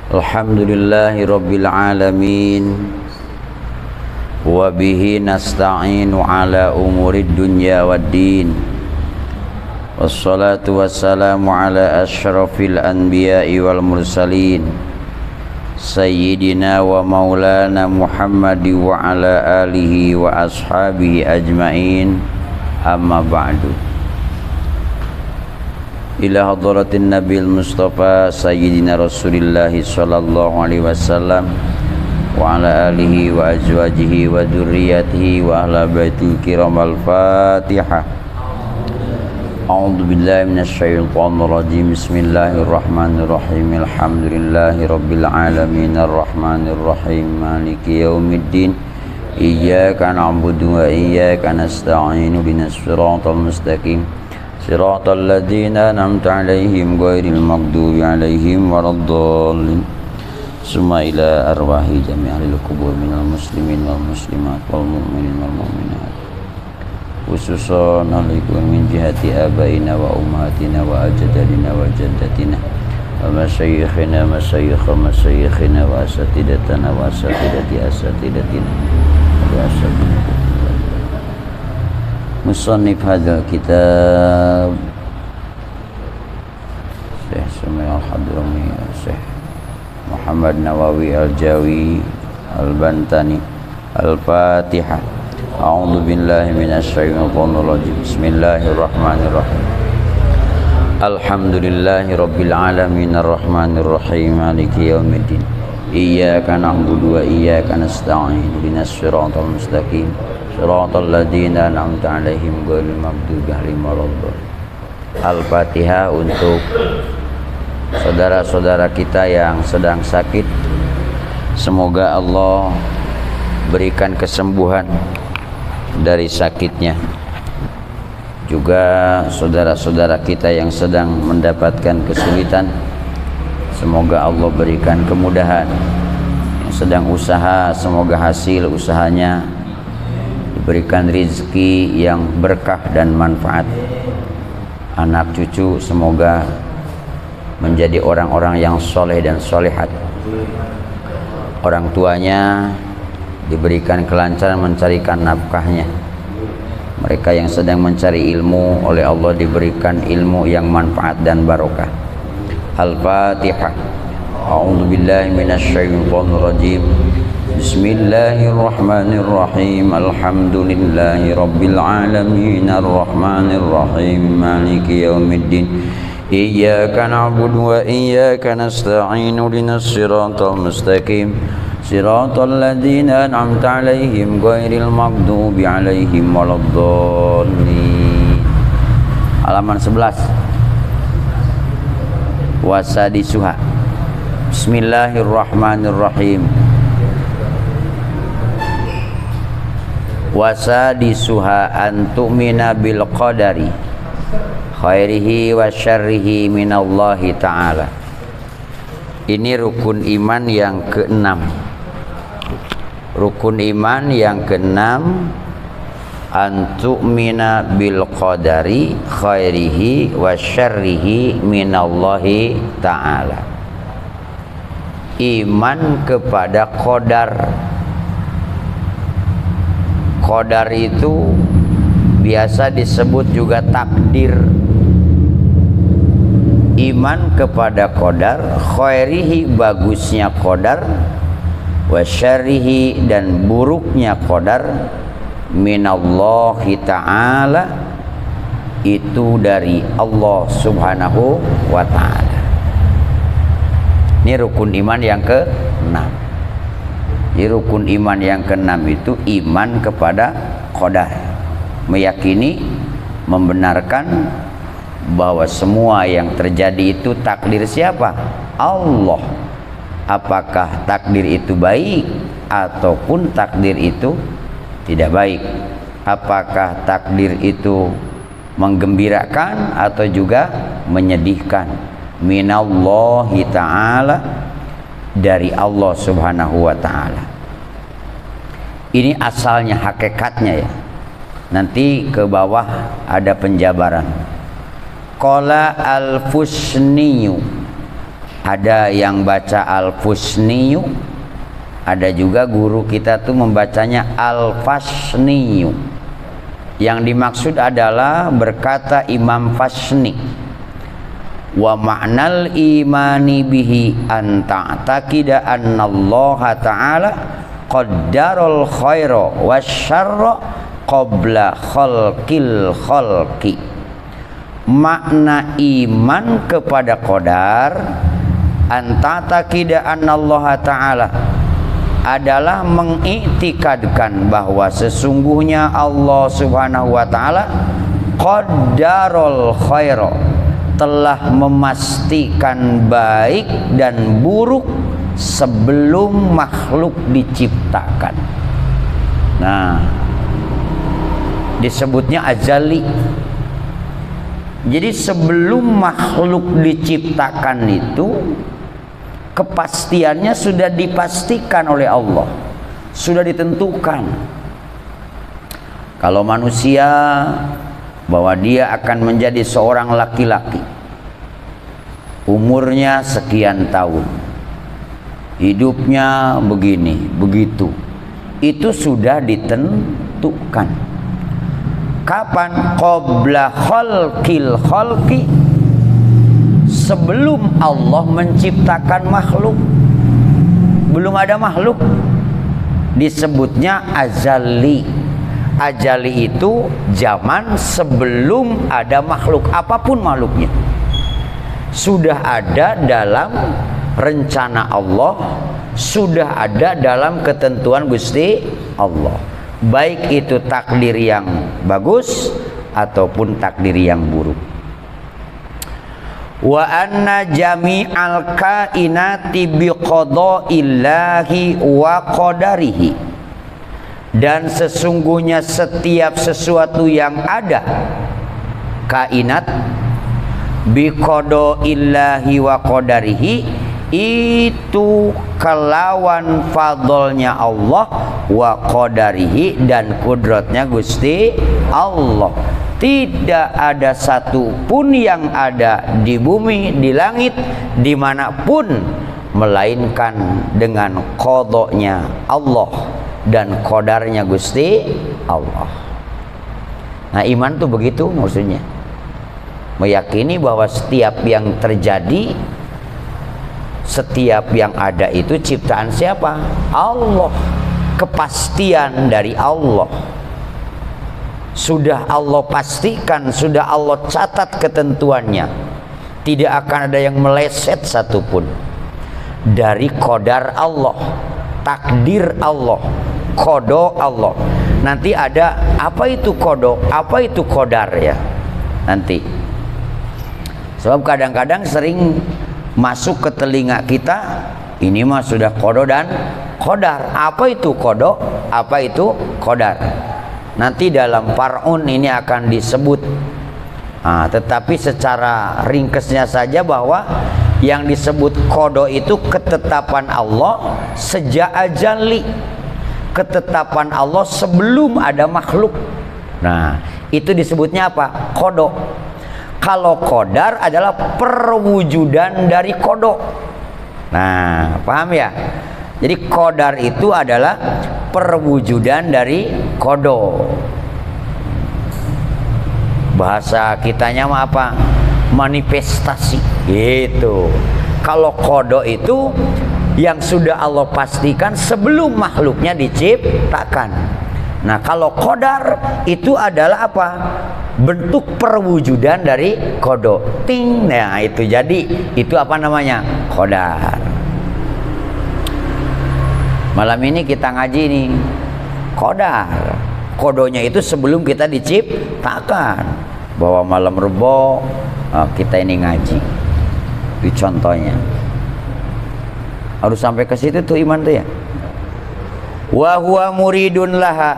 Alhamdulillahi rabbil alamin. Wa bihi nasta'inu ala umurid dunya waddin. Wassalatu wassalamu ala asyrafil anbiya'i wal mursalin Sayyidina wa maulana Muhammadi wa ala alihi wa ashabihi ajma'in. Amma ba'du. Ila hadratin Nabil Mustafa Sayyidina Rasulillahi sallallahu alaihi wasallam wa ala alihi wa azwajihi wa dzurriyyatihi wa ahla baitil kiram. Al-Fatihah. A'udzu billahi minasyaitonir rajim. Bismillahirrahmanirrahim. Alhamdulillahi rabbil alamin arrahmanir rahim maliki yaumiddin. Iyyaka na'budu wa iyyaka nasta'in ihdinas siratal mustaqim siratal ladzina an'amta 'alaihim ghairil maghdubi 'alaihim waladdallin. Summa ila arwahi jami'il qubur minal muslimin wal muslimat wal mu'minin wal mu'minat, khususan alaikum min jihati abaina wa ummatina wa ajdadina wa jaddatina wa masyayikhina masyayikhina wa asatidatana wa asatidati asatidatina wa asatidatina. Musannif hadzal kitab Syekh Sumi Al-Hadrami, Syekh Muhammad Nawawi Al-Jawi Al-Bantani. Al-Fatihah. A'udzu billahi minasyaitonir rajim. Bismillahirrahmanirrahim. Alhamdulillahi rabbil alamin arrahmanir rahim maliki yaumiddin. Iyyaka na'budu wa iyyaka nasta'in ihdinas siratal mustaqim siratal ladzina an'amta 'alaihim ghairil maghdubi 'alaihim waladdallin. Al-Fatihah untuk saudara-saudara kita yang sedang sakit. Semoga Allah berikan kesembuhan dari sakitnya. Juga saudara-saudara kita yang sedang mendapatkan kesulitan, semoga Allah berikan kemudahan. Yang sedang usaha, semoga hasil usahanya diberikan rizki yang berkah dan manfaat. Anak cucu semoga menjadi orang-orang yang soleh dan solehat. Orang tuanya diberikan kelancaran mencarikan nafkahnya. Mereka yang sedang mencari ilmu, oleh Allah diberikan ilmu yang manfaat dan barokah. Al-Fatihah. A'udzu billahi minasyaitonir rajim. Bismillahirrahmanirrahim. Alhamdulillahi rabbil alamin arrahmanir rahim maliki yaumiddin. Iyyaka na'budu wa iyyaka nasta'in ihdinas siratal mustaqim siratal ladzina an'amta 'alaihim ghairil maghdubi 'alaihim waladdallin. Halaman 11. Wasadisuha. Bismillahirrahmanirrahim. Wasadisuha an tu'mina bil qadari khairihi wa syarrihi minallahi ta'ala. Ini rukun iman yang keenam. Rukun iman yang keenam, an tu'mina bil qadari khairihi wa syarrihi minallahi ta'ala. Iman kepada qadar. Qadar itu biasa disebut juga takdir. Iman kepada qadar, khairihi bagusnya qadar, wa syarrihi dan buruknya qadar, minallahi ta'ala itu dari Allah subhanahu wa ta'ala. Ini rukun iman yang ke-6. Di rukun iman yang ke-6 itu iman kepada qadar, meyakini, membenarkan bahwa semua yang terjadi itu takdir siapa? Allah. Apakah takdir itu baik ataupun takdir itu tidak baik? Apakah takdir itu menggembirakan atau juga menyedihkan? Minallahi ta'ala, dari Allah subhanahu wa ta'ala. Ini asalnya, hakikatnya ya. Nanti ke bawah ada penjabaran. Qala al-Fusniyu Ada yang baca Al-Fusniyu, ada juga guru kita tuh membacanya Al-Fasniyu. Yang dimaksud adalah berkata Imam Fasni, wa ma'nal imani bihi an ta'taqida anna Allah Ta'ala qaddarul khaira wasyarra qabla khalqil khalqi. Makna iman kepada qadar anta taqida annallaha ta'ala adalah mengiktikadkan bahwa sesungguhnya Allah Subhanahu wa taala qaddarul khaira, telah memastikan baik dan buruk sebelum makhluk diciptakan. Nah, disebutnya azali. Jadi sebelum makhluk diciptakan itu kepastiannya sudah dipastikan oleh Allah, sudah ditentukan. Kalau manusia bahwa dia akan menjadi seorang laki-laki, umurnya sekian tahun, hidupnya begini begitu, itu sudah ditentukan. Kapan? Qabla khalqil khalqi, sebelum Allah menciptakan makhluk. Belum ada makhluk, disebutnya azali. Azali itu zaman sebelum ada makhluk, apapun makhluknya sudah ada dalam rencana Allah, sudah ada dalam ketentuan Gusti Allah. Baik itu takdir yang bagus ataupun takdir yang buruk. Wa anna jami'al kainati biqada'illahi wa qadarihi, dan sesungguhnya setiap sesuatu yang ada kainat biqada'illahi wa qadarihi, itu kelawan fadlnya Allah wa qadarihi, dan kudratnya Gusti Allah. Tidak ada satu pun yang ada di bumi, di langit, dimanapun, melainkan dengan qadanya Allah dan qadarnya Gusti Allah. Nah, iman tuh begitu maksudnya, meyakini bahwa setiap yang terjadi, setiap yang ada itu ciptaan siapa? Allah. Kepastian dari Allah. Sudah Allah pastikan, sudah Allah catat ketentuannya. Tidak akan ada yang meleset satupun dari qadar Allah, takdir Allah, qada Allah. Nanti ada apa itu qada, apa itu qadar ya nanti. Sebab kadang-kadang sering masuk ke telinga kita, ini mah sudah qada dan qadar. Apa itu qada? Apa itu qadar? Nanti dalam far'un ini akan disebut. Nah, tetapi secara ringkesnya saja bahwa yang disebut qada itu ketetapan Allah sejak azali, ketetapan Allah sebelum ada makhluk. Nah, itu disebutnya apa? Qada. Kalau qadar adalah perwujudan dari qada. Nah, paham ya? Jadi qadar itu adalah perwujudan dari qada. Bahasa kitanya mah apa? Manifestasi gitu. Kalau qada itu yang sudah Allah pastikan sebelum makhluknya diciptakan. Nah, kalau qadar itu adalah apa? Bentuk perwujudan dari qada. Ting. Nah, itu jadi itu apa namanya? Qadar. Malam ini kita ngaji nih qadar. Qadanya itu sebelum kita diciptakan. Bahwa malam Rebo kita ini ngaji. Itu contohnya. Harus sampai ke situ tuh iman tuh ya. Wa huwa muridun laha.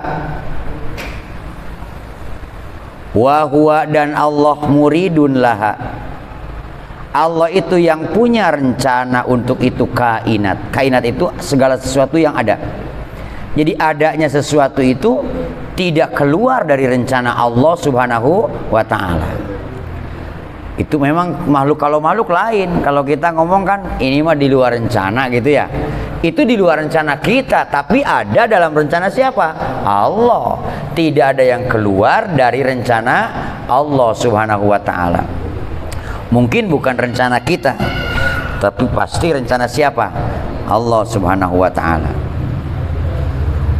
Wa huwa, dan Allah muridun laha. Allah itu yang punya rencana untuk itu kainat. Kainat itu segala sesuatu yang ada. Jadi adanya sesuatu itu tidak keluar dari rencana Allah Subhanahu wa ta'ala. Itu memang makhluk, kalau makhluk lain. Kalau kita ngomong kan ini mah di luar rencana gitu ya. Itu di luar rencana kita, tapi ada dalam rencana siapa? Allah. Tidak ada yang keluar dari rencana Allah Subhanahu wa taala. Mungkin bukan rencana kita, tapi pasti rencana siapa? Allah Subhanahu wa taala.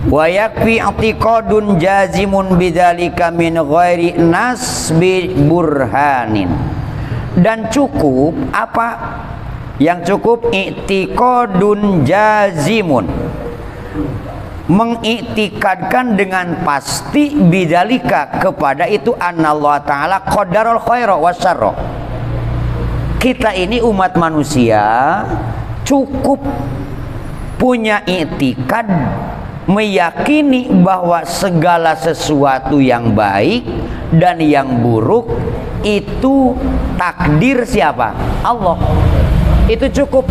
Wa yakfi i'tiqadun jazimun bidzalika min ghairi nasbi burhanin. Dan cukup apa? Yang cukup i'tiqadun jazimun, mengiktikadkan dengan pasti bidzalika kepada itu anallahu taala qadarul khaira wasyarra. Kita ini umat manusia cukup punya i'tikad, meyakini bahwa segala sesuatu yang baik dan yang buruk itu takdir siapa? Allah. Itu cukup.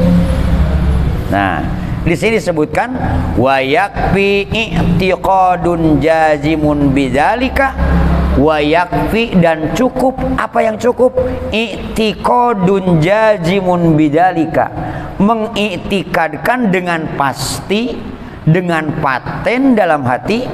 Nah, di sini disebutkan wa yakfi i'tiqadun jazimun bidzalika, wa yakfi, dan cukup. Apa yang cukup? I'tiqadun jazimun bidzalika, mengiktikadkan dengan pasti, dengan paten dalam hati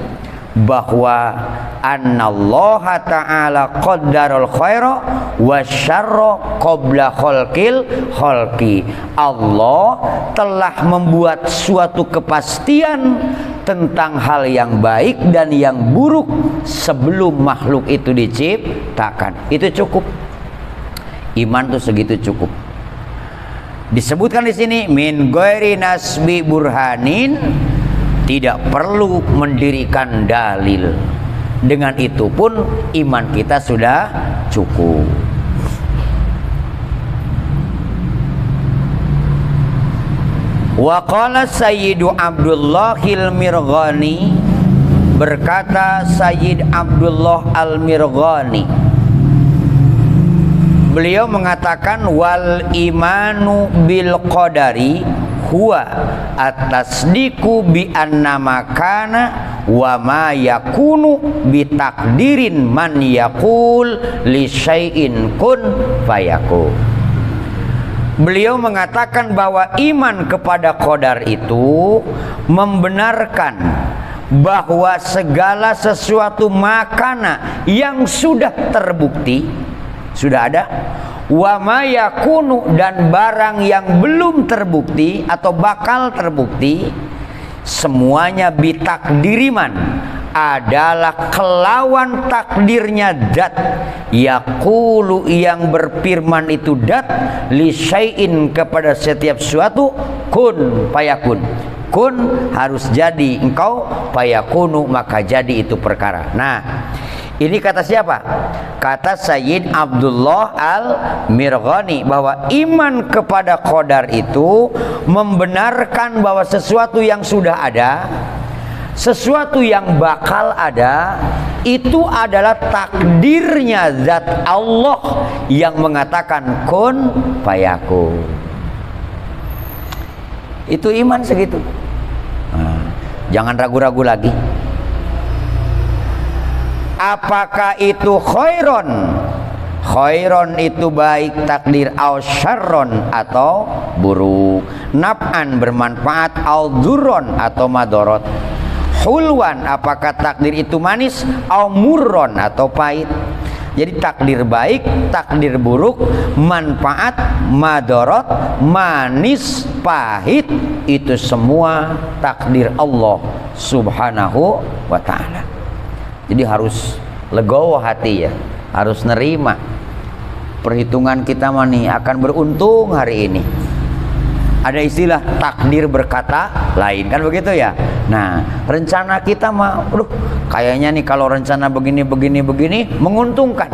bahwa annallaha ta'ala qaddarul khaira wasyarra qabla khalqil khalqi. Allah telah membuat suatu kepastian tentang hal yang baik dan yang buruk sebelum makhluk itu diciptakan. Itu cukup. Iman tuh segitu cukup. Disebutkan di sini min ghairi nasbi burhanin, tidak perlu mendirikan dalil. Dengan itu pun iman kita sudah cukup. Wa qala Sayyidu Abdullah al-Mirghani, berkata Sayyid Abdullah al-Mirghani, beliau mengatakan wal imanu bil qadari huwa at-tasdiqu bi anna makana wa ma yakunu bi takdirin man yaqul li syai'in kun fayakun. Beliau mengatakan bahwa iman kepada qadar itu membenarkan bahwa segala sesuatu makana yang sudah terbukti, sudah ada, wa ma yakunu, dan barang yang belum terbukti atau bakal terbukti, semuanya bitakdiriman, adalah kelawan takdirnya dat, yaqulu, yang berfirman itu dat, li syai'in, kepada setiap sesuatu, kun fayakun. Kun harus jadi engkau, fayakunu maka jadi itu perkara. Nah, ini kata siapa? Kata Sayyid Abdullah al-Mirghani, bahwa iman kepada qadar itu membenarkan bahwa sesuatu yang sudah ada, sesuatu yang bakal ada, itu adalah takdirnya zat Allah yang mengatakan kun fayakun. Itu iman segitu. Nah, jangan ragu-ragu lagi. Apakah itu khairon? Khairon itu baik takdir, au syarron atau buruk, naf'an bermanfaat, au dzurron atau madorot, hulwan apakah takdir itu manis, au murron atau pahit. Jadi takdir baik, takdir buruk, manfaat, madorot, manis, pahit, itu semua takdir Allah Subhanahu wa ta'ala. Jadi harus legowo hati ya, harus nerima. Perhitungan kita mah nih akan beruntung hari ini. Ada istilah takdir berkata lain, kan begitu ya. Nah, rencana kita mah, kayaknya nih kalau rencana begini menguntungkan.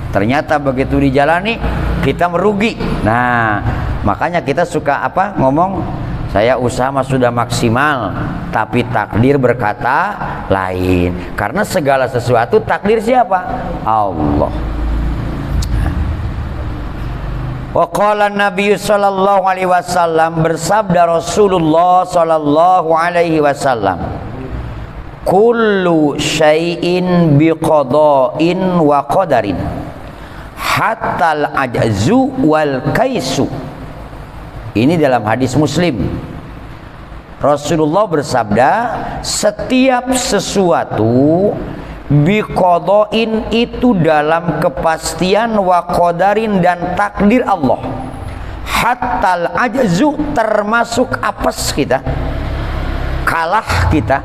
Ternyata begitu dijalani kita merugi. Nah, makanya kita suka ngomong, saya usaha mah sudah maksimal, tapi takdir berkata lain. Karena segala sesuatu takdir siapa? Allah. Wa qala Nabi sallallahu alaihi wasallam, bersabda Rasulullah sallallahu alaihi wasallam, kullu syai'in biqada'in wa qadarin, hatal ajzu wal kaisu. Ini dalam hadis Muslim. Rasulullah bersabda, setiap sesuatu biqadain itu dalam kepastian, wa qadarin dan takdir Allah. Hatal ajzu termasuk apes kita, kalah kita,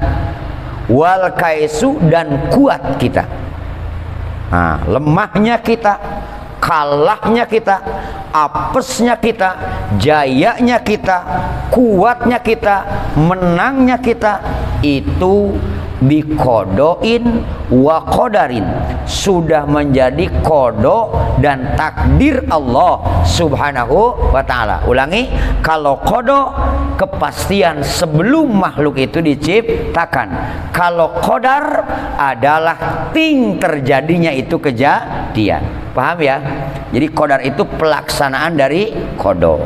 wal kaisu dan kuat kita. Nah, lemahnya kita, kalahnya kita, apesnya kita, jayanya kita, kuatnya kita, menangnya kita, itu biqadain wa qadarin, sudah menjadi qada dan takdir Allah subhanahu wa ta'ala. Ulangi, kalau qada kepastian sebelum makhluk itu diciptakan, kalau qadar adalah ting terjadinya itu kejadian. Paham ya? Jadi qadar itu pelaksanaan dari qada.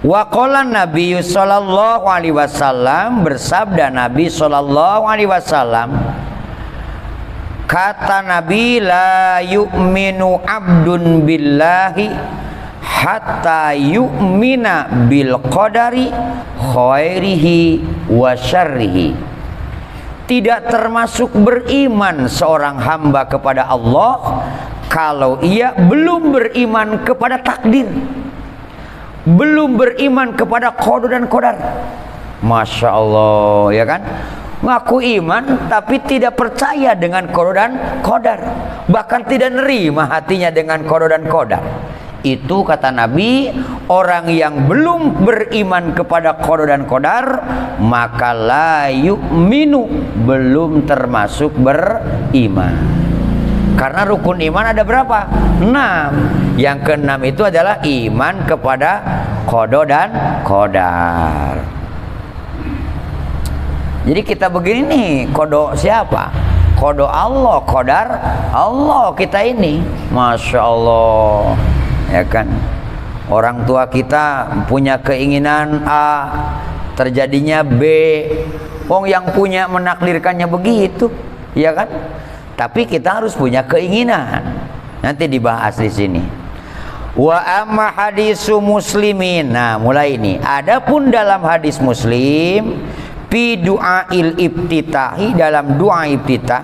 Wa qala Nabi sallallahu alaihi wasallam, bersabda Nabi sallallahu alaihi wasallam, kata Nabi, la yu'minu abdun billahi hatta yu'mina bil qadari khairihi wa syarrihi. Tidak termasuk beriman seorang hamba kepada Allah kalau ia belum beriman kepada takdir, belum beriman kepada qada dan qadar. Masya Allah, ya kan? Ngaku iman tapi tidak percaya dengan qada dan qadar, bahkan tidak nerima hatinya dengan qada dan qadar. Itu kata Nabi, orang yang belum beriman kepada qada dan qadar, maka la yu'minu, belum termasuk beriman. Karena rukun iman ada berapa? 6. Yang ke-6 itu adalah iman kepada qada dan qadar. Jadi kita begini nih, qada siapa? Qada Allah, qadar Allah kita ini. Masya Allah, ya kan? Orang tua kita punya keinginan A, terjadinya B. Wong yang punya menakdirkannya begitu, ya kan? Tapi kita harus punya keinginan. Nanti dibahas di sini. Wa amma hadisu muslimin. Nah, mulai ini. Adapun dalam hadis Muslim, fi du'ail ibtitahi, dalam doa ibtitah,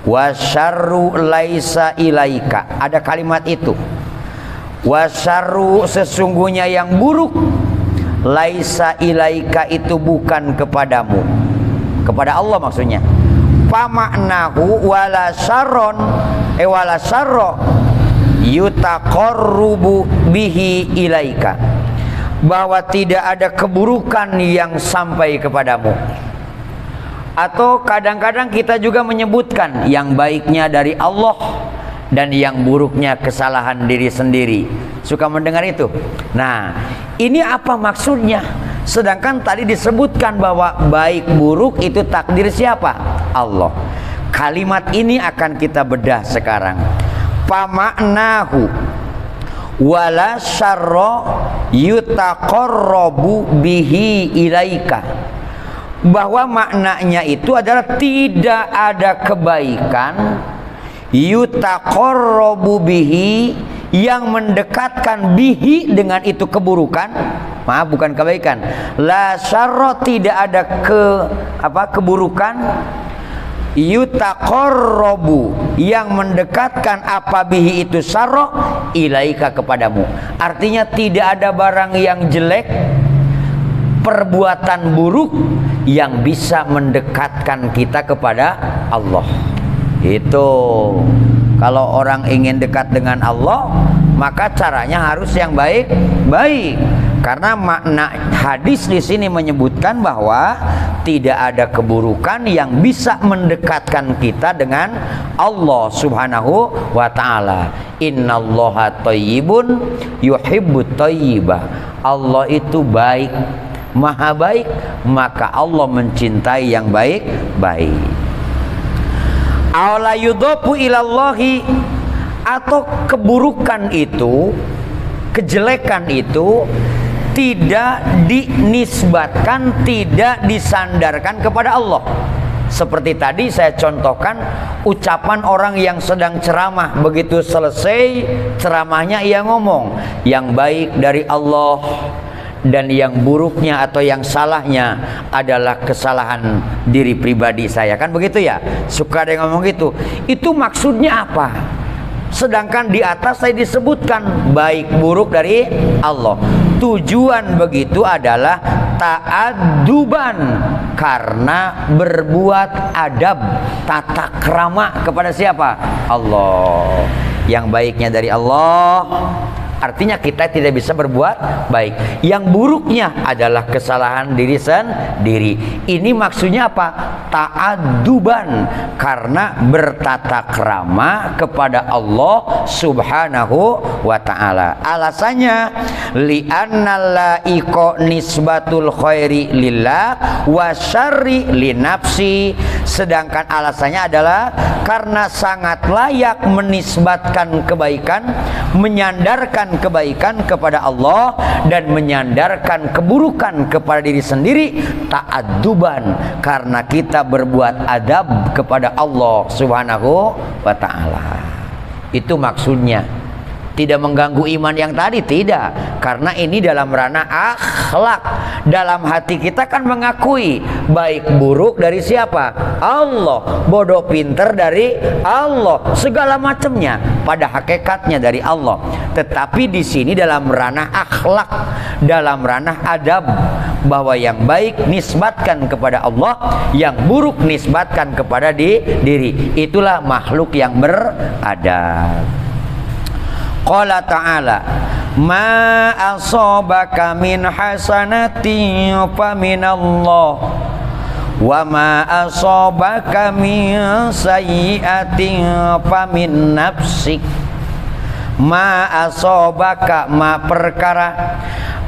wa syarru laisa ilaika. Ada kalimat itu. Wa syarru, sesungguhnya yang buruk, laisa ilaika itu bukan kepadamu. Kepada Allah maksudnya. Famaknahu wala syarron wala syarro yutaqarrubu bihi ilaika, bahwa tidak ada keburukan yang sampai kepadamu. Atau kadang-kadang kita juga menyebutkan yang baiknya dari Allah dan yang buruknya kesalahan diri sendiri. Suka mendengar itu? Nah, ini apa maksudnya? Sedangkan tadi disebutkan bahwa baik buruk itu takdir siapa? Allah. Kalimat ini akan kita bedah sekarang. Famaknahu wala syarra yutaqarrabu bihi ilaika, bahwa maknanya itu adalah tidak ada kebaikan yutaqarrabu bihi, yang mendekatkan bihi dengan itu keburukan. Maaf, bukan kebaikan. La syarra, tidak ada keburukan. Yutaqarrabu, yang mendekatkan apa bihi itu syarra ilaika, kepadamu. Artinya tidak ada barang yang jelek, perbuatan buruk yang bisa mendekatkan kita kepada Allah. Itu kalau orang ingin dekat dengan Allah, maka caranya harus yang baik-baik. Karena makna hadis di sini menyebutkan bahwa tidak ada keburukan yang bisa mendekatkan kita dengan Allah Subhanahu wa ta'ala. Innallaha thayyibun yuhibbut thayyiba. Allah itu baik, maha baik, maka Allah mencintai yang baik-baik. Aula yudhafu ilallahi, atau keburukan itu, kejelekan itu tidak dinisbatkan, tidak disandarkan kepada Allah. Seperti tadi saya contohkan ucapan orang yang sedang ceramah, begitu selesai ceramahnya ia ngomong, yang baik dari Allah dan yang buruknya atau yang salahnya adalah kesalahan diri pribadi saya. Kan begitu ya? Suka ada yang ngomong gitu. Itu maksudnya apa? Sedangkan di atas saya disebutkan baik buruk dari Allah. Tujuan begitu adalah ta'adduban, karena berbuat adab, tata krama kepada siapa? Allah. Yang baiknya dari Allah, artinya kita tidak bisa berbuat baik. Yang buruknya adalah kesalahan diri sendiri. Ini maksudnya apa? Ta'adduban, karena bertata krama kepada Allah subhanahu wa ta'ala. Alasannya li'anna la'iqo nisbatul khairi lillah wa syarri li nafsi. Sedangkan alasannya adalah karena sangat layak menisbatkan kebaikan, menyandarkan kebaikan kepada Allah dan menyandarkan keburukan kepada diri sendiri, ta'adduban, karena kita berbuat adab kepada Allah subhanahu wa ta'ala. Itu maksudnya. Tidak mengganggu iman yang tadi, tidak, karena ini dalam ranah akhlak. Dalam hati kita kan mengakui baik buruk dari siapa? Allah. Bodoh pinter dari Allah, segala macamnya pada hakikatnya dari Allah. Tetapi di sini dalam ranah akhlak, dalam ranah adab, bahwa yang baik nisbatkan kepada Allah, yang buruk nisbatkan kepada diri. Itulah makhluk yang beradab. Qala ta'ala ma asabaka min hasanatin fa minallah wa ma asabaka min sayyi'atin fa min nafsik. Ma asabaka, ma perkara,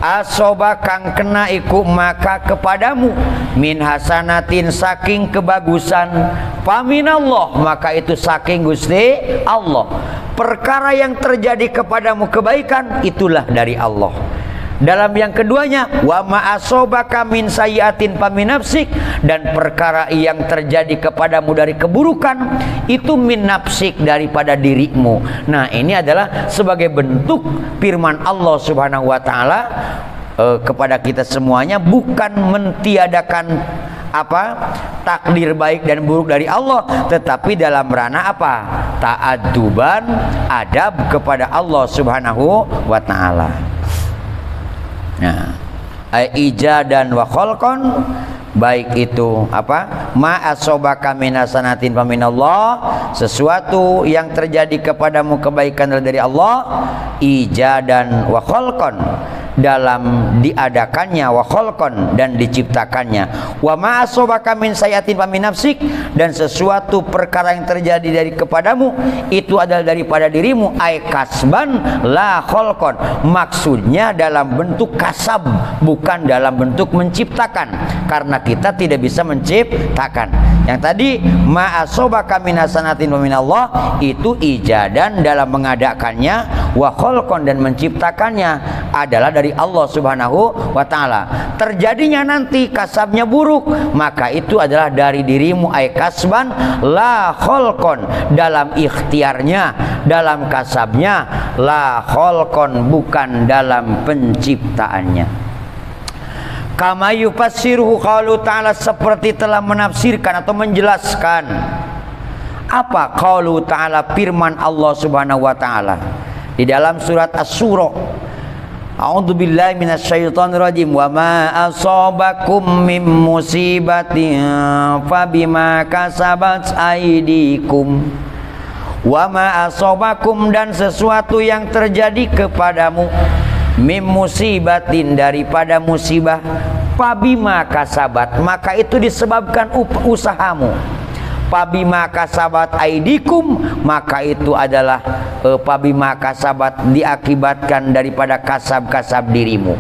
asobakang kena iku maka kepadamu, min hasanatin saking kebagusan, faminallah maka itu saking Gusti Allah. Perkara yang terjadi kepadamu kebaikan itulah dari Allah. Dalam yang keduanya, wa ma asobaka min sayyi'atin famin nafsik, dan perkara yang terjadi kepadamu dari keburukan itu min nafsik, daripada dirimu. Nah, ini adalah sebagai bentuk firman Allah Subhanahu wa taala kepada kita semuanya, bukan mentiadakan takdir baik dan buruk dari Allah, tetapi dalam ranah apa? Ta'adduban, adab kepada Allah Subhanahu wa taala. Nah, ijadan wa khalqan, baik itu ma asobaka min hasanatin fa minallah, sesuatu yang terjadi kepadamu kebaikan dari Allah, ijadan wa khalqan, dalam diadakannya, wa khalqan, dan diciptakannya, wa ma asobaka min sayyi'atin fa min nafsik, dan sesuatu perkara yang terjadi dari kepadamu itu adalah daripada dirimu, ai kasban la khalqan, maksudnya dalam bentuk kasab, bukan dalam bentuk menciptakan, karena kita tidak bisa menciptakan. Yang tadi ma asobaka min hasanatin fa minallah itu ijadan, dalam mengadakannya, wa khalqan, dan menciptakannya adalah dari Allah Subhanahu wa taala. Terjadinya nanti kasabnya buruk, maka itu adalah dari dirimu, ai kasban la khalqan, dalam ikhtiarnya, dalam kasabnya, la khalqan, bukan dalam penciptaannya. Kama yufassiruhu qaulu ta'ala, seperti telah menafsirkan atau menjelaskan apa qaulu ta'ala, firman Allah Subhanahu wa taala di dalam surat Asy-Syura. A'udzubillahi minasyaitonirrajim. Wa ma asabakum min musibatin fabima kasabat aydikum. Wa ma asabakum, dan sesuatu yang terjadi kepadamu, min musibatin, daripada musibah, fabima kasabat, maka itu disebabkan usahamu. Fabima kasabat aidikum, maka itu adalah fabima kasabat, diakibatkan daripada kasab-kasab dirimu.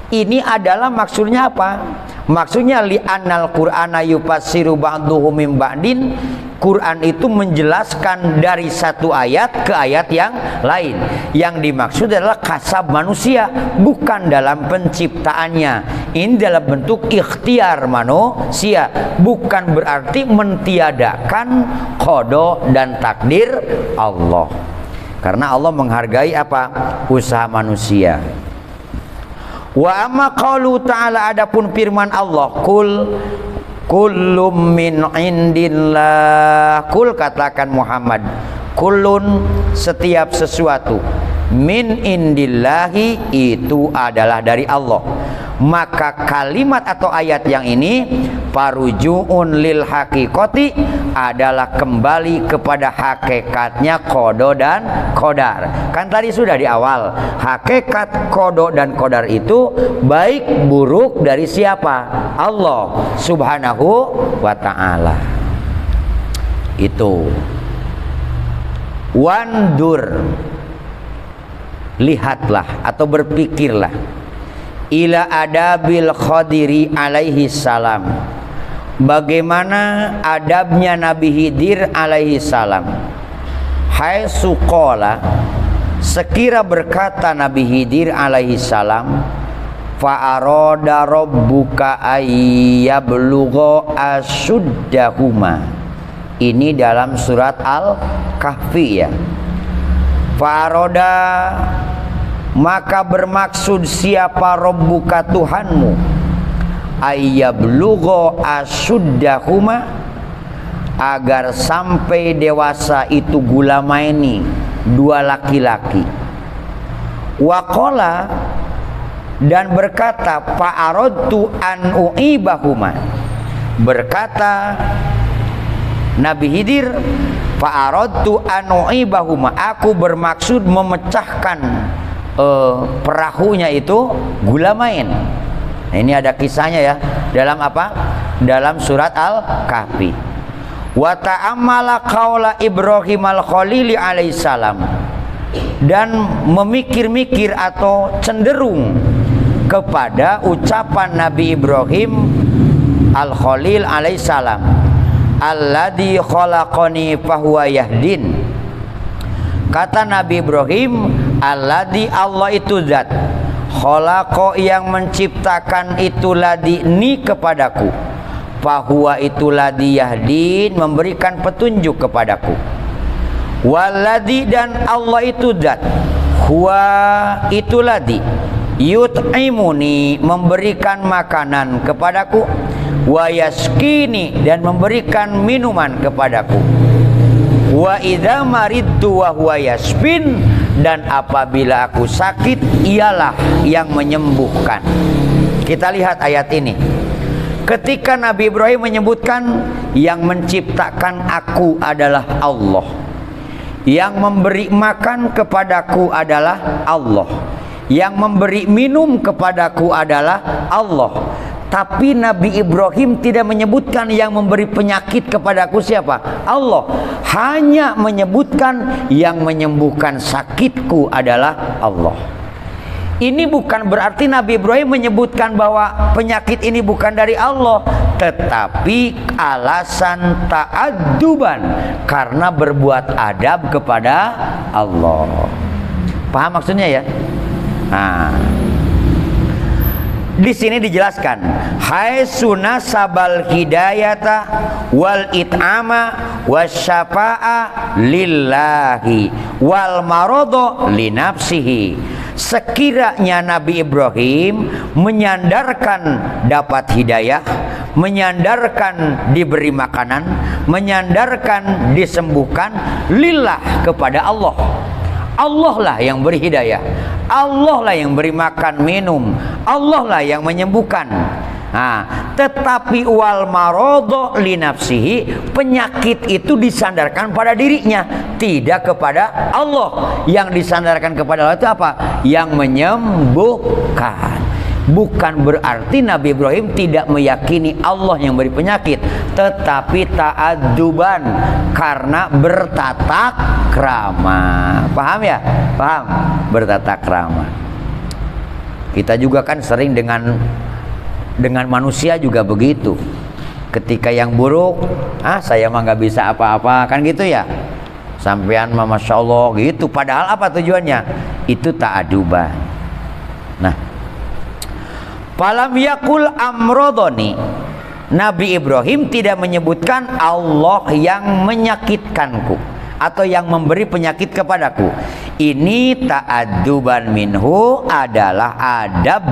Ini adalah maksudnya apa? Maksudnya li'annal Qur'ana yufassiru ba'duhu min ba'din. Quran itu menjelaskan dari satu ayat ke ayat yang lain. Yang dimaksud adalah kasab manusia, bukan dalam penciptaannya. Ini dalam bentuk ikhtiar manusia, bukan berarti mentiadakan qada dan takdir Allah. Karena Allah menghargai apa? Usaha manusia. Wa amma qaulu ta'ala, adapun firman Allah, kullum min indillah. Kul, katakan Muhammad, kullun, setiap sesuatu, min indillahi, itu adalah dari Allah. Maka kalimat atau ayat yang ini parujuun lil haqiqati, adalah kembali kepada hakikatnya qada dan qadar. Kan tadi sudah di awal, hakikat qada dan qadar itu baik buruk dari siapa? Allah Subhanahu wa ta'ala. Itu wandur, lihatlah atau berpikirlah, ila adabil Khadiri alaihi salam, bagaimana adabnya Nabi Khidir alaihi salam. Hai suqala, sekira berkata Nabi Khidir alaihi salam, fa arada rabbuka ayyablugha ashuddahuma. Ini dalam surat Al-Kahfi ya. Fa arada, maka bermaksud siapa Rabbuka Tuhanmu, ayyablugha ashuddahuma, agar sampai dewasa itu gulamaini, dua laki-laki. Waqala, dan berkata, fa'aradtu an u'ibahuma, berkata Nabi Khidir, fa'aradtu an u'ibahuma, aku bermaksud memecahkan perahunya itu gulamain. Nah, ini ada kisahnya ya, dalam apa? Dalam surat Al-Kahfi. Wa ta'ammala qaula Ibrahim al-Khalili alaihissalam, dan memikir-mikir atau cenderung kepada ucapan Nabi Ibrahim al-Khalil alaihissalam, alladzi khalaqani fahuwa yahdin. Kata Nabi Ibrahim, alladzi, Allah itu zat, khalaqa, yang menciptakan, itu ladzi, ni, kepadaku, fahuwa, itu ladzi, yahdin, memberikan petunjuk kepadaku, waladzi, dan Allah itu zat, huwa, itu ladzi, yut'imuni, memberikan makanan kepadaku, wa yaskini, dan memberikan minuman kepadaku, wa idza maridtu wa huwa yasbin, dan apabila aku sakit ialah yang menyembuhkan. Kita lihat ayat ini. Ketika Nabi Ibrahim menyebutkan yang menciptakan aku adalah Allah, yang memberi makan kepadaku adalah Allah, yang memberi minum kepadaku adalah Allah. Tapi Nabi Ibrahim tidak menyebutkan yang memberi penyakit kepadaku siapa? Allah. Hanya menyebutkan yang menyembuhkan sakitku adalah Allah. Ini bukan berarti Nabi Ibrahim menyebutkan bahwa penyakit ini bukan dari Allah, tetapi alasan ta'adduban, karena berbuat adab kepada Allah. Paham maksudnya ya? Nah, di sini dijelaskan, hai sunasabal hidayata wal it'ama wasyafa'a lillahi wal marodo linafsihi. Sekiranya Nabi Ibrahim menyandarkan dapat hidayah, menyandarkan diberi makanan, menyandarkan disembuhkan, lillah, kepada Allah. Allah lah yang beri hidayah, Allah lah yang beri makan minum, Allah lah yang menyembuhkan. Nah, tetapi wal marodo linafsihi, penyakit itu disandarkan pada dirinya, tidak kepada Allah. Yang disandarkan kepada Allah itu apa? Yang menyembuhkan. Bukan berarti Nabi Ibrahim tidak meyakini Allah yang beri penyakit, tetapi ta'adduban, karena bertata krama. Paham ya? Paham? Bertata krama. Kita juga kan sering dengan Dengan manusia juga begitu. Ketika yang buruk, saya mah nggak bisa apa-apa, kan gitu ya. Sampean mah masya Allah gitu. Padahal apa tujuannya? Itu ta'aduban. Nah, falam yakul amrodoni. Nabi Ibrahim tidak menyebutkan Allah yang menyakitkanku atau yang memberi penyakit kepadaku. Ini ta'adduban minhu, adalah adab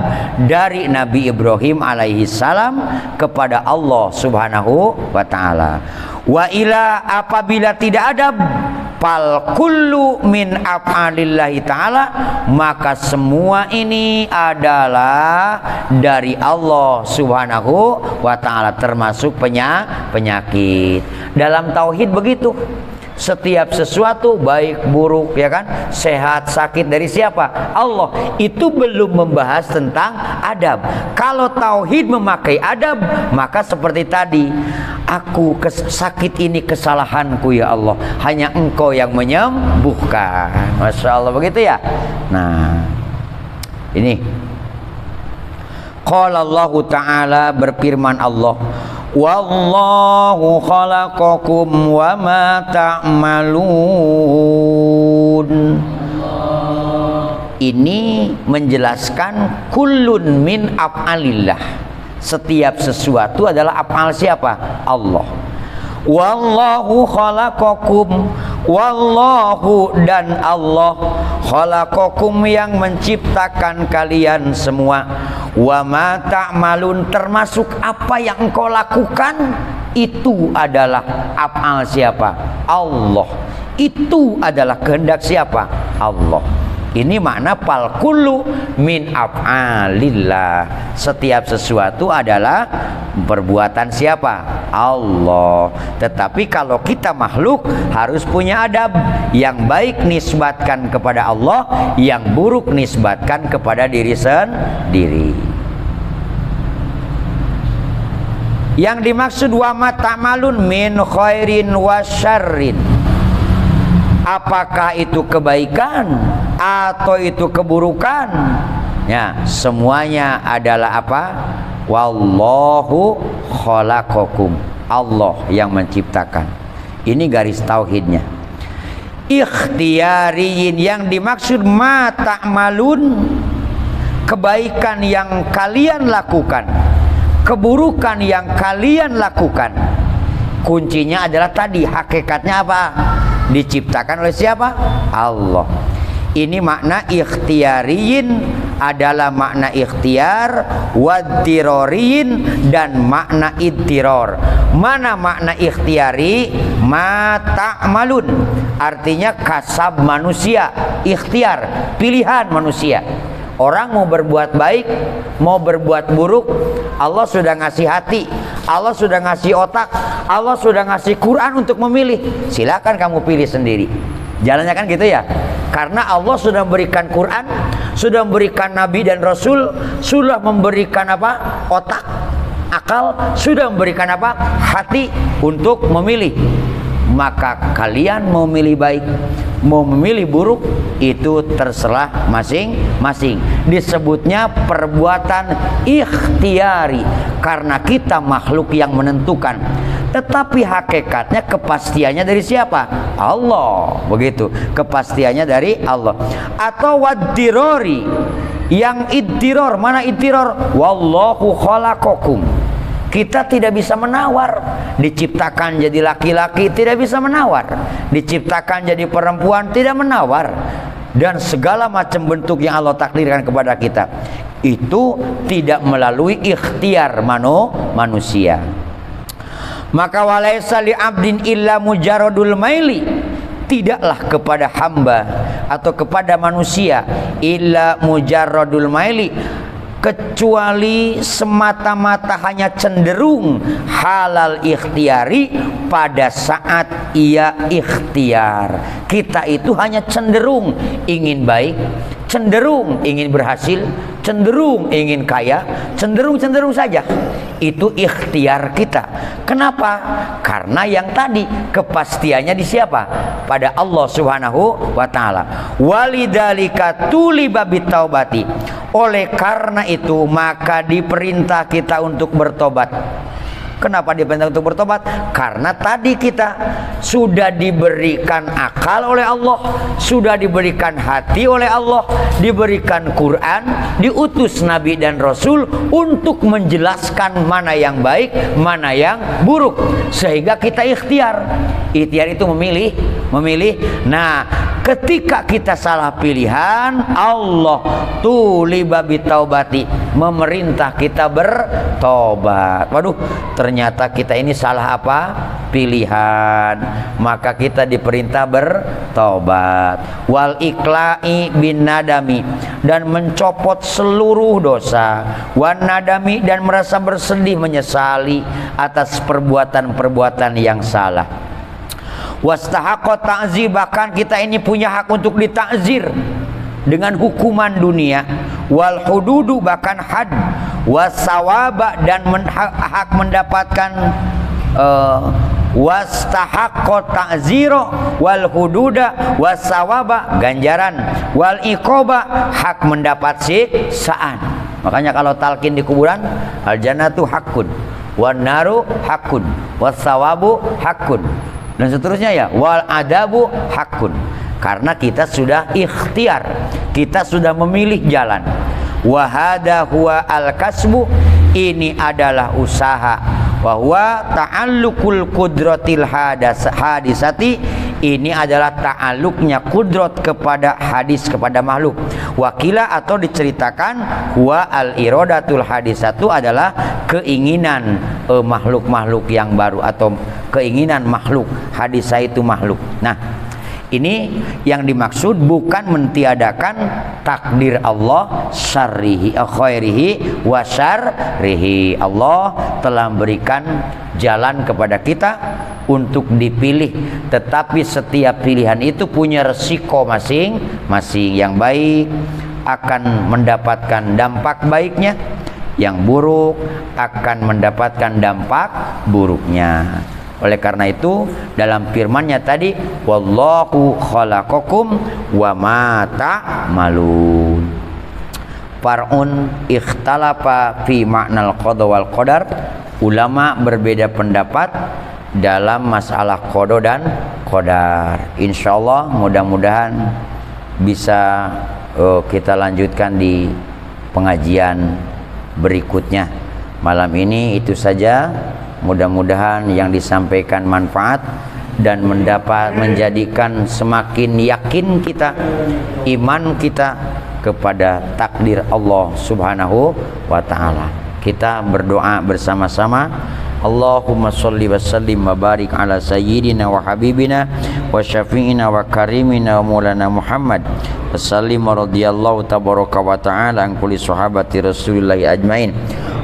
dari Nabi Ibrahim alaihi salam kepada Allah subhanahu wa ta'ala. Wa ila, apabila tidak adab, fal kullu min af'alillahi ta'ala, maka semua ini adalah dari Allah subhanahu wa ta'ala, termasuk penyakit. Dalam tauhid begitu. Setiap sesuatu baik buruk, ya kan, sehat sakit, dari siapa? Allah. Itu belum membahas tentang adab. Kalau tauhid memakai adab, maka seperti tadi, aku sakit ini kesalahanku ya Allah, hanya Engkau yang menyembuhkan. Masya Allah, begitu ya. Nah, ini qala Allah Ta'ala, berfirman Allah, wallahu khalaqakum wa ma ta'malun. Ini menjelaskan kullun min af'alillah. Setiap sesuatu adalah af'al siapa? Allah. Wallahu khalaqakum, wallahu, dan Allah, khalaqakum, yang menciptakan kalian semua, wa ma ta'malun, termasuk apa yang engkau lakukan itu adalah af'al siapa? Allah. Itu adalah kehendak siapa? Allah. Ini makna fal kullu min af'alillah. Setiap sesuatu adalah perbuatan siapa? Allah. Tetapi kalau kita makhluk harus punya adab. Yang baik nisbatkan kepada Allah, yang buruk nisbatkan kepada diri sendiri. Yang dimaksud wa ma ta'malun min khairin wa syarrin, apakah itu kebaikan atau itu keburukan? Ya, semuanya adalah apa? Wallahu khalaqakum, Allah yang menciptakan. Ini garis tauhidnya. Ikhtiyariyin, yang dimaksud ma ta'malun, kebaikan yang kalian lakukan, keburukan yang kalian lakukan. Kuncinya adalah tadi, hakikatnya apa? Diciptakan oleh siapa? Allah. Ini makna ikhtiyariyin adalah makna ikhtiar, waddiroriyin dan makna iddiror. Mana makna ikhtiyari? Ma ta'malun, artinya kasab manusia, ikhtiar, pilihan manusia. Orang mau berbuat baik, mau berbuat buruk, Allah sudah ngasih hati, Allah sudah ngasih otak, Allah sudah ngasih Quran untuk memilih. Silakan kamu pilih sendiri. Jalannya kan gitu ya. Karena Allah sudah memberikan Quran, sudah memberikan Nabi dan Rasul, sudah memberikan apa? Otak, akal, sudah memberikan apa? Hati untuk memilih. Maka kalian mau memilih baik, mau memilih buruk, itu terserah masing-masing. Disebutnya perbuatan ikhtiari, karena kita makhluk yang menentukan. Tetapi hakikatnya kepastiannya dari siapa? Allah. Begitu, kepastiannya dari Allah. Atau waddirori, yang iddiror. Mana iddiror? Wallahu khalaqakum. Kita tidak bisa menawar. Diciptakan jadi laki-laki tidak bisa menawar, diciptakan jadi perempuan tidak menawar, dan segala macam bentuk yang Allah takdirkan kepada kita itu tidak melalui ikhtiar manusia. Maka walaisa li abdin illa mujaradul maili, tidaklah kepada hamba atau kepada manusia illa mujaradul maili, kecuali semata-mata hanya cenderung halal ikhtiari pada saat ia ikhtiar. Kita itu hanya cenderung ingin baik, cenderung ingin berhasil, cenderung ingin kaya, cenderung saja. Itu ikhtiar kita. Kenapa? Karena yang tadi kepastiannya di siapa? Pada Allah Subhanahu wa taala. Walidzalika tuliba bitaubati. Oleh karena itu maka diperintah kita untuk bertobat. Kenapa diperintah untuk bertobat? Karena tadi kita sudah diberikan akal oleh Allah, sudah diberikan hati oleh Allah, diberikan Quran, diutus Nabi dan Rasul untuk menjelaskan mana yang baik, mana yang buruk. Sehingga kita ikhtiar. Ikhtiar itu memilih. Nah, ketika kita salah pilihan, Allah tuliba bitaubati, memerintah kita bertobat. Waduh, ternyata kita ini salah apa? Pilihan. Maka kita diperintah bertobat. Wal ikla'i bin nadami, dan mencopot seluruh dosa. Wan nadami, dan merasa bersedih menyesali atas perbuatan-perbuatan yang salah. Wastahaqqa ta'zir, bahkan kita ini punya hak untuk ditakzir dengan hukuman dunia. Wal hududu, bahkan had. Wasawaba, dan hak mendapatkan wastahaqqa ta'ziro wal hududa wasawaba, ganjaran. Wal iqoba, hak mendapat siksaan. Makanya kalau talqin di kuburan, al jannatu haqqun wan naru haqqun wasawabu haqqun, dan seterusnya ya, wal adabu hakun. Karena kita sudah ikhtiar, kita sudah memilih jalan. Wa hada huwa al kasbu, ini adalah usaha. Wa huwa ta'alluqul qudratil hadisati, ini adalah ta'alluqnya kudrat kepada hadis, kepada makhluk. Wakila, atau diceritakan, huwa al iradatul hadisatu, adalah keinginan makhluk-makhluk yang baru, atau keinginan makhluk. Hadisah itu makhluk. Nah, ini yang dimaksud bukan mentiadakan takdir Allah syarrihi khairihi wa syarrihi. Allah telah memberikan jalan kepada kita untuk dipilih, tetapi setiap pilihan itu punya resiko masing-masing. Yang baik akan mendapatkan dampak baiknya, yang buruk akan mendapatkan dampak buruknya. Oleh karena itu dalam firman-Nya tadi, wallahu khalaqakum wa ma ta'malun. Far'un ikhtalafa fi ma'nal qada wal qadar. Ulama berbeda pendapat dalam masalah qada dan qadar. Insyaallah mudah-mudahan bisa kita lanjutkan di pengajian berikutnya. Malam ini itu saja. Mudah-mudahan yang disampaikan manfaat dan menjadikan semakin yakin kita, iman kita kepada takdir Allah Subhanahu wa taala. Kita berdoa bersama-sama. Allahumma sholli wa sallim wa barik ala sayyidina wa habibina wa syafi'ina wa karimina wa maulana Muhammad wa sallim radhiyallahu tabaraka wa ta'ala an kulli sahabati Rasulillahi ajmain.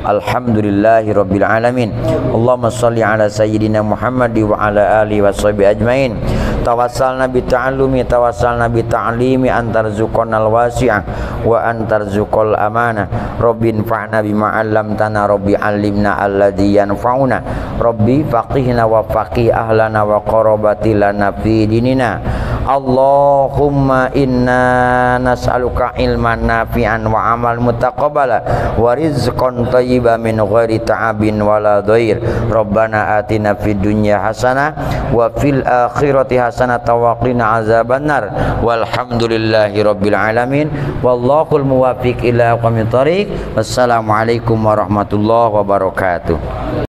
Alhamdulillahi rabbil alamin. Allahumma sholli ala sayyidina Muhammad wa ala alihi wa sahbihi ajmain. Tawassalna bi ta'allumi, tawassalna bi ta'limi, antarzuqanal wasi'ah wa antarzuqal amanah. Rabbin fa'na bima 'allamtana, rabbi 'allimna alladhi yanfa'una, rabbi faqihna wa faqih ahlana wa qarabati lana fi dinina. Allahumma inna nas'aluka ilman nafi'an wa amal mutaqabbala wa rizqan thayyiban min ghairi ta'abin wala dhair. Rabbana atina fid dunya hasanah wa fil akhirati hasanah wa qina azabannar. Walhamdulillahi rabbil alamin. Wallahul muwaffiq ila aqwamit thoriq. Wassalamualaikum warahmatullahi wabarakatuh.